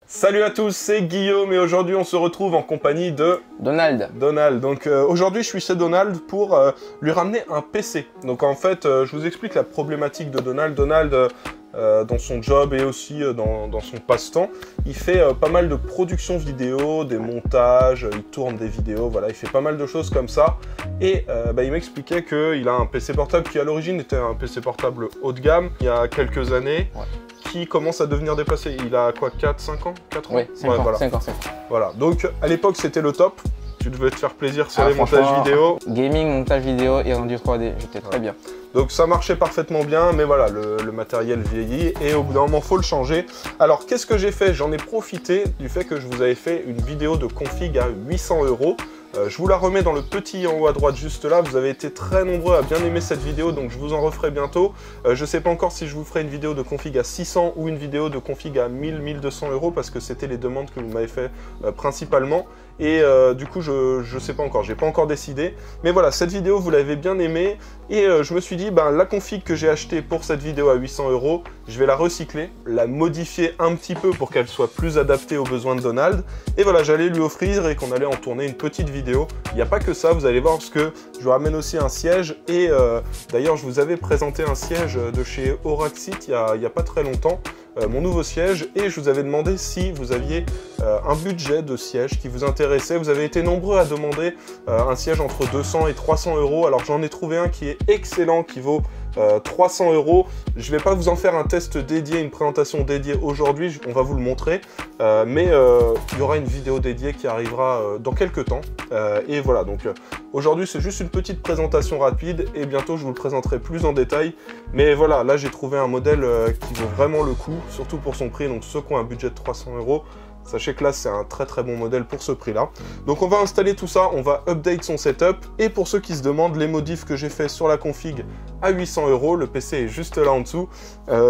Salut à tous, c'est Guillaume et aujourd'hui on se retrouve en compagnie de Donald. Donc aujourd'hui je suis chez Donald pour lui ramener un PC. Donc en fait je vous explique la problématique de Donald. Dans son job et aussi dans son passe-temps, il fait pas mal de production vidéo, des montages, il tourne des vidéos, voilà, il fait pas mal de choses comme ça. Et il m'expliquait qu'il a un PC portable qui à l'origine était un PC portable haut de gamme, il y a quelques années, qui commence à devenir dépassé. Il a quoi, 4-5 ans 4 ans? Oui, 5 ans, voilà. 5 ans. Voilà, donc à l'époque c'était le top. Tu devais te faire plaisir sur les montages vidéo. Gaming, montage vidéo et rendu 3D, j'étais très bien. Donc ça marchait parfaitement bien, mais voilà, le matériel vieillit et au bout d'un moment, faut le changer. Alors qu'est-ce que j'ai fait? J'en ai profité du fait que je vous avais fait une vidéo de config à 800 €. Je vous la remets dans le petit en haut à droite juste là. Vous avez été très nombreux à bien aimer cette vidéo, donc je vous en referai bientôt. Je ne sais pas encore si je vous ferai une vidéo de config à 600 ou une vidéo de config à 1000-1200 € parce que c'était les demandes que vous m'avez fait principalement. Et du coup, je sais pas encore, j'ai pas encore décidé. Mais voilà, cette vidéo, vous l'avez bien aimée. Et je me suis dit, la config que j'ai achetée pour cette vidéo à 800 €, je vais la recycler, la modifier un petit peu pour qu'elle soit plus adaptée aux besoins de Donald. Et voilà, j'allais lui offrir et qu'on allait en tourner une petite vidéo. Il n'y a pas que ça, vous allez voir, parce que je vous ramène aussi un siège. Et d'ailleurs, je vous avais présenté un siège de chez Auraxit il y a pas très longtemps. Mon nouveau siège, et je vous avais demandé si vous aviez un budget de siège qui vous intéressait. Vous avez été nombreux à demander un siège entre 200 et 300 €. Alors j'en ai trouvé un qui est excellent, qui vaut 300 €. Je vais pas vous en faire un test dédié, une présentation dédiée aujourd'hui, on va vous le montrer. Mais il y aura une vidéo dédiée qui arrivera dans quelques temps. Et voilà, donc aujourd'hui c'est juste une petite présentation rapide et bientôt je vous le présenterai plus en détail. Mais voilà, là j'ai trouvé un modèle qui vaut vraiment le coup, surtout pour son prix. Donc ceux qui ont un budget de 300 €, sachez que là c'est un très très bon modèle pour ce prix là. Donc on va installer tout ça, on va update son setup. Et pour ceux qui se demandent les modifs que j'ai fait sur la config à 800 €, le PC est juste là en dessous.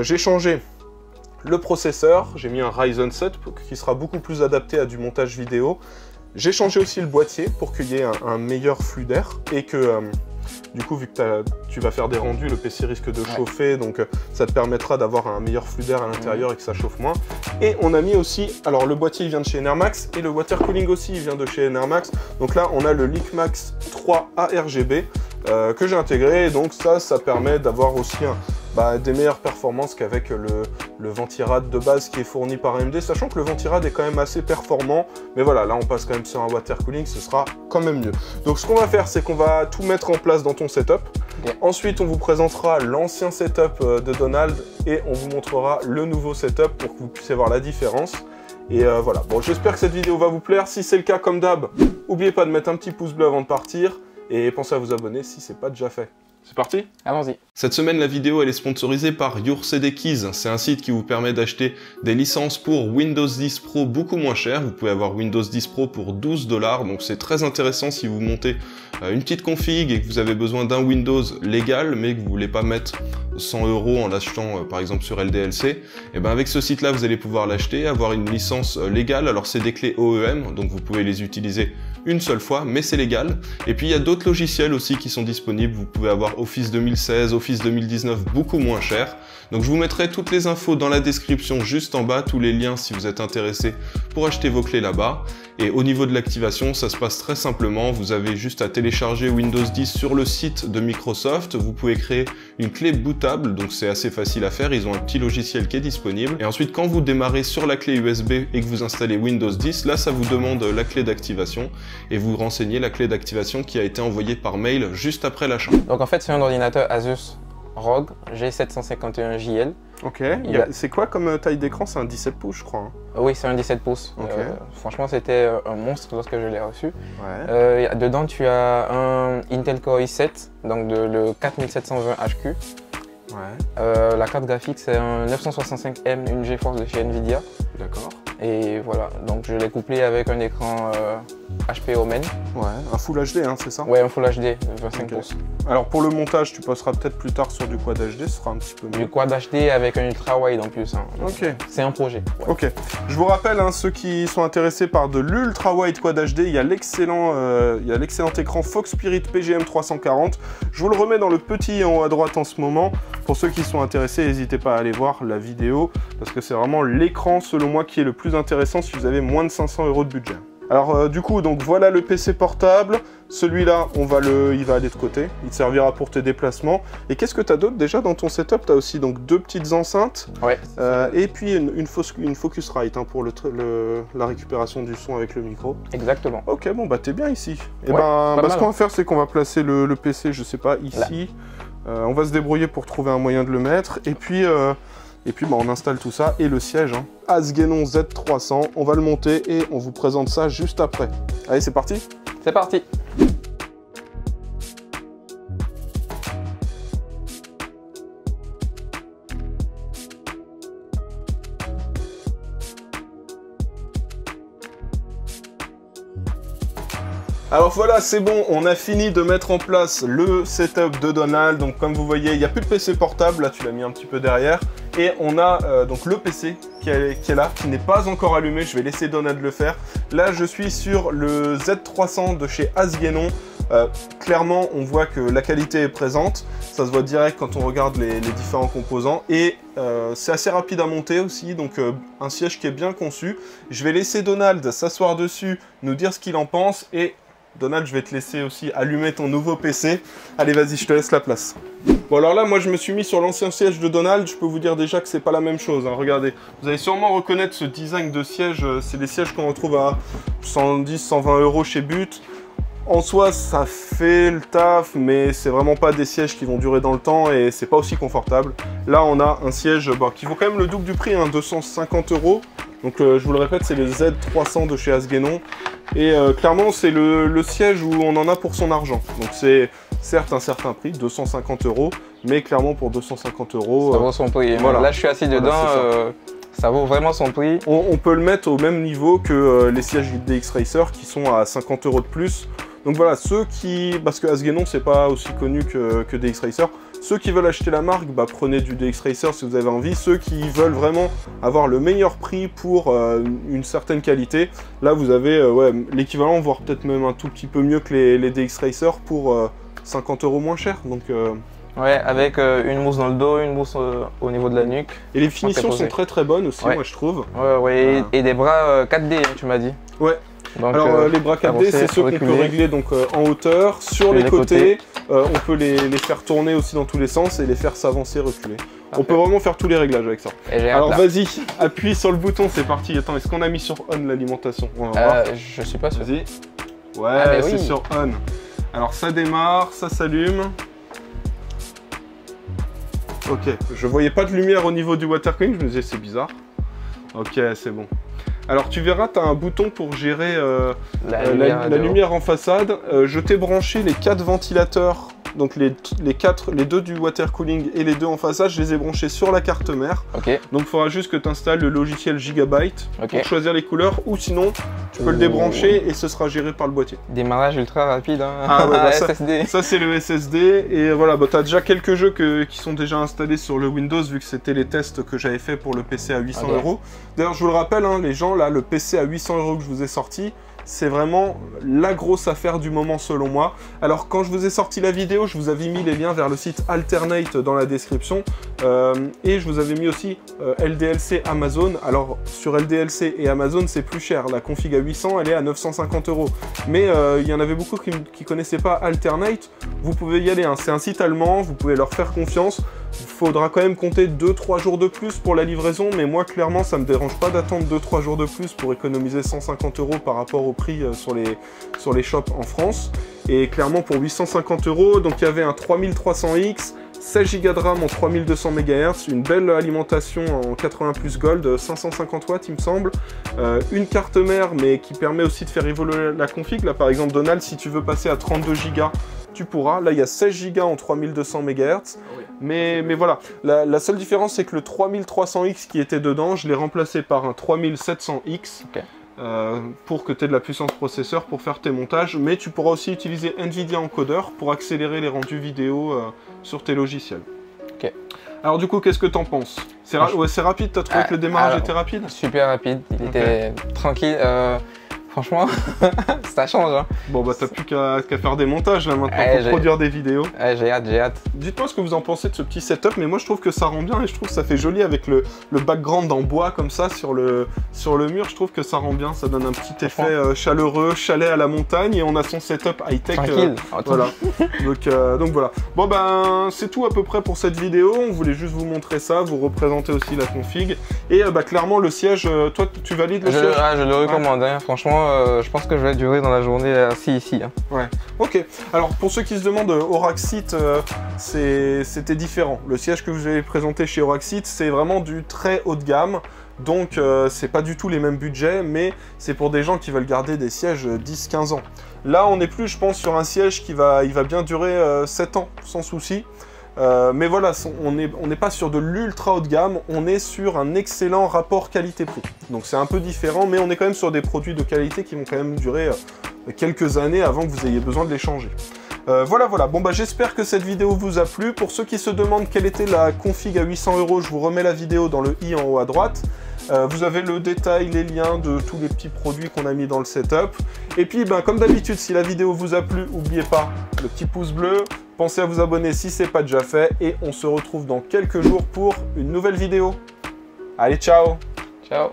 J'ai changé le processeur, j'ai mis un Ryzen 7 qui sera beaucoup plus adapté à du montage vidéo. J'ai changé aussi le boîtier pour qu'il y ait un meilleur flux d'air et que du coup, vu que tu vas faire des rendus, le PC risque de chauffer, donc ça te permettra d'avoir un meilleur flux d'air à l'intérieur et que ça chauffe moins. Et on a mis aussi, alors le boîtier il vient de chez Enermax et le water cooling aussi il vient de chez Enermax. Donc là on a le LeakMax 3 ARGB que j'ai intégré, donc ça permet d'avoir aussi des meilleures performances qu'avec le Ventirad de base qui est fourni par AMD, sachant que le Ventirad est quand même assez performant, mais voilà, là on passe quand même sur un water cooling, ce sera quand même mieux. Donc ce qu'on va faire, c'est qu'on va tout mettre en place dans ton setup. Ensuite, on vous présentera l'ancien setup de Donald et on vous montrera le nouveau setup pour que vous puissiez voir la différence. Et voilà, bon, j'espère que cette vidéo va vous plaire. Si c'est le cas, comme d'hab, n'oubliez pas de mettre un petit pouce bleu avant de partir et pensez à vous abonner si ce n'est pas déjà fait. C'est parti? Allons-y. Cette semaine, la vidéo elle est sponsorisée par YourCDKeys. C'est un site qui vous permet d'acheter des licences pour Windows 10 Pro beaucoup moins cher. Vous pouvez avoir Windows 10 Pro pour 12 $, donc c'est très intéressant si vous montez une petite config et que vous avez besoin d'un Windows légal, mais que vous voulez pas mettre 100 € en l'achetant par exemple sur LDLC. Et ben avec ce site-là, vous allez pouvoir l'acheter, avoir une licence légale. Alors c'est des clés OEM, donc vous pouvez les utiliser une seule fois, mais c'est légal. Et puis il y a d'autres logiciels aussi qui sont disponibles. Vous pouvez avoir Office 2016, Office 2019 beaucoup moins cher. Donc je vous mettrai toutes les infos dans la description juste en bas, tous les liens si vous êtes intéressé pour acheter vos clés là-bas. Et au niveau de l'activation, ça se passe très simplement. Vous avez juste à télécharger Windows 10 sur le site de Microsoft. Vous pouvez créer une clé bootable, donc c'est assez facile à faire. Ils ont un petit logiciel qui est disponible. Et ensuite, quand vous démarrez sur la clé USB et que vous installez Windows 10, là, ça vous demande la clé d'activation. Et vous renseignez la clé d'activation qui a été envoyée par mail juste après l'achat. Donc en fait, c'est un ordinateur Asus ROG G751JL. Ok, c'est quoi comme taille d'écran? C'est un 17 pouces je crois. Hein. Oui, c'est un 17 pouces. Okay. Franchement, c'était un monstre lorsque je l'ai reçu. Ouais. Dedans, tu as un Intel Core i7, donc le 4720HQ. Ouais. La carte graphique, c'est un 965M, une GeForce de chez Nvidia. D'accord. Et voilà, donc je l'ai couplé avec un écran HP Omen. Ouais, un Full HD, hein, c'est ça? Ouais, un Full HD, 25 pouces. Alors pour le montage, tu passeras peut-être plus tard sur du Quad HD, ce sera un petit peu mieux. Du Quad HD avec un Ultra Wide en plus. Hein. Ok. C'est un projet. Ouais. Ok. Je vous rappelle, hein, ceux qui sont intéressés par de l'Ultra Wide Quad HD, il y a l'excellent écran Fox Spirit PGM 340. Je vous le remets dans le petit en haut à droite en ce moment. Pour ceux qui sont intéressés, n'hésitez pas à aller voir la vidéo parce que c'est vraiment l'écran selon moi qui est le plus intéressant si vous avez moins de 500 € de budget. Alors du coup, donc voilà le PC portable. Celui-là, il va aller de côté. Il te servira pour tes déplacements. Et qu'est-ce que tu as d'autre déjà dans ton setup? Tu as aussi donc 2 petites enceintes. Ouais. Et puis une Focusrite hein, pour la récupération du son avec le micro. Exactement. Ok, bon bah t'es bien ici. Et ouais, ce qu'on va faire, c'est qu'on va placer le PC, je sais pas, ici. On va se débrouiller pour trouver un moyen de le mettre. Et puis on installe tout ça et le siège, hein. Asgenon Z300, on va le monter et on vous présente ça juste après. Allez, c'est parti? C'est parti. Alors voilà, c'est bon, on a fini de mettre en place le setup de Donald. Donc comme vous voyez, il n'y a plus de PC portable, là tu l'as mis un petit peu derrière. Et on a donc le PC qui est là, qui n'est pas encore allumé, je vais laisser Donald le faire. Là je suis sur le Z300 de chez Asgenon. Clairement on voit que la qualité est présente, ça se voit direct quand on regarde les différents composants. Et c'est assez rapide à monter aussi, donc un siège qui est bien conçu. Je vais laisser Donald s'asseoir dessus, nous dire ce qu'il en pense. Et Donald, je vais te laisser aussi allumer ton nouveau PC. Allez, vas-y, je te laisse la place. Bon, alors là, moi, je me suis mis sur l'ancien siège de Donald. Je peux vous dire déjà que c'est pas la même chose, hein. Regardez, vous allez sûrement reconnaître ce design de siège. C'est des sièges qu'on retrouve à 110, 120 € chez But. En soi, ça fait le taf, mais c'est vraiment pas des sièges qui vont durer dans le temps et c'est pas aussi confortable. Là, on a un siège qui vaut quand même le double du prix, hein, 250 €. Donc, je vous le répète, c'est le Z300 de chez Asgenon. Et clairement, c'est le siège où on en a pour son argent. Donc, c'est certes un certain prix, 250 €, mais clairement pour 250 €. Ça vaut son prix. Voilà. Là, je suis assis dedans. Ça vaut vraiment son prix. On peut le mettre au même niveau que les sièges DX Racer qui sont à 50 € de plus. Donc voilà, parce que Asgenon c'est pas aussi connu que DX Racer, ceux qui veulent acheter la marque, prenez du DX Racer si vous avez envie. Ceux qui veulent vraiment avoir le meilleur prix pour une certaine qualité, là vous avez l'équivalent, voire peut-être même un tout petit peu mieux que les DX Racer pour 50 € moins cher. Donc ouais, avec une mousse dans le dos, une mousse au niveau de la nuque. Et les finitions sont très très bonnes aussi, moi je trouve. Ouais, et des bras 4D, hein, tu m'as dit. Ouais. Donc, alors les bras 4D, c'est ceux qu'on peut régler donc, en hauteur, sur les côtés. On peut les faire tourner aussi dans tous les sens et les faire s'avancer, reculer. On peut vraiment faire tous les réglages avec ça. Alors vas-y, appuie sur le bouton, c'est parti. Attends, est-ce qu'on a mis sur on l'alimentation? Je suis pas sûr. Vas-y. Ouais, c'est sur on. Alors ça démarre, ça s'allume. Ok, je voyais pas de lumière au niveau du water cooling, je me disais c'est bizarre. Ok, c'est bon. Alors tu verras, tu as un bouton pour gérer la lumière en façade. Je t'ai branché les 4 ventilateurs, donc les 2 du water cooling et les 2 en façade, je les ai branchés sur la carte mère. Okay. Donc il faudra juste que tu installes le logiciel Gigabyte pour choisir les couleurs, ou sinon tu peux le débrancher et ce sera géré par le boîtier. Démarrage ultra rapide, hein. Ah ouais, SSD. Ça c'est le SSD, et voilà, tu as déjà quelques jeux qui sont déjà installés sur le Windows, vu que c'était les tests que j'avais fait pour le PC à 800 €. D'ailleurs, je vous le rappelle, hein, les gens, là, le PC à 800 € que je vous ai sorti, c'est vraiment la grosse affaire du moment selon moi. Alors quand je vous ai sorti la vidéo, je vous avais mis les liens vers le site Alternate dans la description, et je vous avais mis aussi LDLC Amazon. Alors sur LDLC et Amazon c'est plus cher, la config à 800 elle est à 950 €. Mais il y en avait beaucoup qui connaissaient pas Alternate. Vous pouvez y aller, hein. C'est un site allemand, vous pouvez leur faire confiance. Il faudra quand même compter 2-3 jours de plus pour la livraison, mais moi clairement ça me dérange pas d'attendre 2-3 jours de plus pour économiser 150 € par rapport au prix sur les shops en France. Et clairement pour 850 €, donc il y avait un 3300X, 16 Go de RAM en 3200 MHz, une belle alimentation en 80 plus Gold, 550 watts il me semble, une carte mère mais qui permet aussi de faire évoluer la config. Là par exemple Donald, si tu veux passer à 32 Go, tu pourras. Là il y a 16 Go en 3200 MHz, mais voilà, la seule différence c'est que le 3300X qui était dedans, je l'ai remplacé par un 3700X. Pour que tu aies de la puissance processeur pour faire tes montages, mais tu pourras aussi utiliser NVIDIA Encoder pour accélérer les rendus vidéo sur tes logiciels. Alors du coup, qu'est-ce que t'en penses? C'est rapide, t'as trouvé que le démarrage était rapide? Super rapide, il était tranquille. Franchement, ça change. Hein. Bon, bah, t'as plus qu'à faire des montages là maintenant pour produire des vidéos. J'ai hâte, j'ai hâte. Dites-moi ce que vous en pensez de ce petit setup, mais moi je trouve que ça rend bien et je trouve que ça fait joli avec le background en bois comme ça sur le mur. Je trouve que ça rend bien, ça donne un petit effet chaleureux, chalet à la montagne et on a son setup high-tech. Tranquille. Voilà. Donc voilà. Bon, ben, c'est tout à peu près pour cette vidéo. On voulait juste vous montrer ça, vous représenter aussi la config. Et bah, clairement, le siège, toi, tu valides le siège? Je le recommande. Hein. Franchement, je pense que je vais durer dans la journée assis ici. Hein. Ouais, ok. Alors pour ceux qui se demandent, Auraxit, c'était différent. Le siège que vous avez présenté chez Auraxit, c'est vraiment du très haut de gamme. Donc c'est pas du tout les mêmes budgets, mais c'est pour des gens qui veulent garder des sièges 10-15 ans. Là, on est plus, je pense, sur un siège il va bien durer 7 ans, sans souci. Mais voilà, on n'est pas sur de l'ultra haut de gamme, on est sur un excellent rapport qualité-prix. Donc c'est un peu différent, mais on est quand même sur des produits de qualité qui vont quand même durer quelques années avant que vous ayez besoin de les changer. Voilà. Bon, bah, j'espère que cette vidéo vous a plu. Pour ceux qui se demandent quelle était la config à 800 €, je vous remets la vidéo dans le i en haut à droite. Vous avez le détail, les liens de tous les petits produits qu'on a mis dans le setup. Et puis, ben, comme d'habitude, si la vidéo vous a plu, n'oubliez pas le petit pouce bleu. Pensez à vous abonner si ce n'est pas déjà fait. Et on se retrouve dans quelques jours pour une nouvelle vidéo. Allez, ciao! Ciao!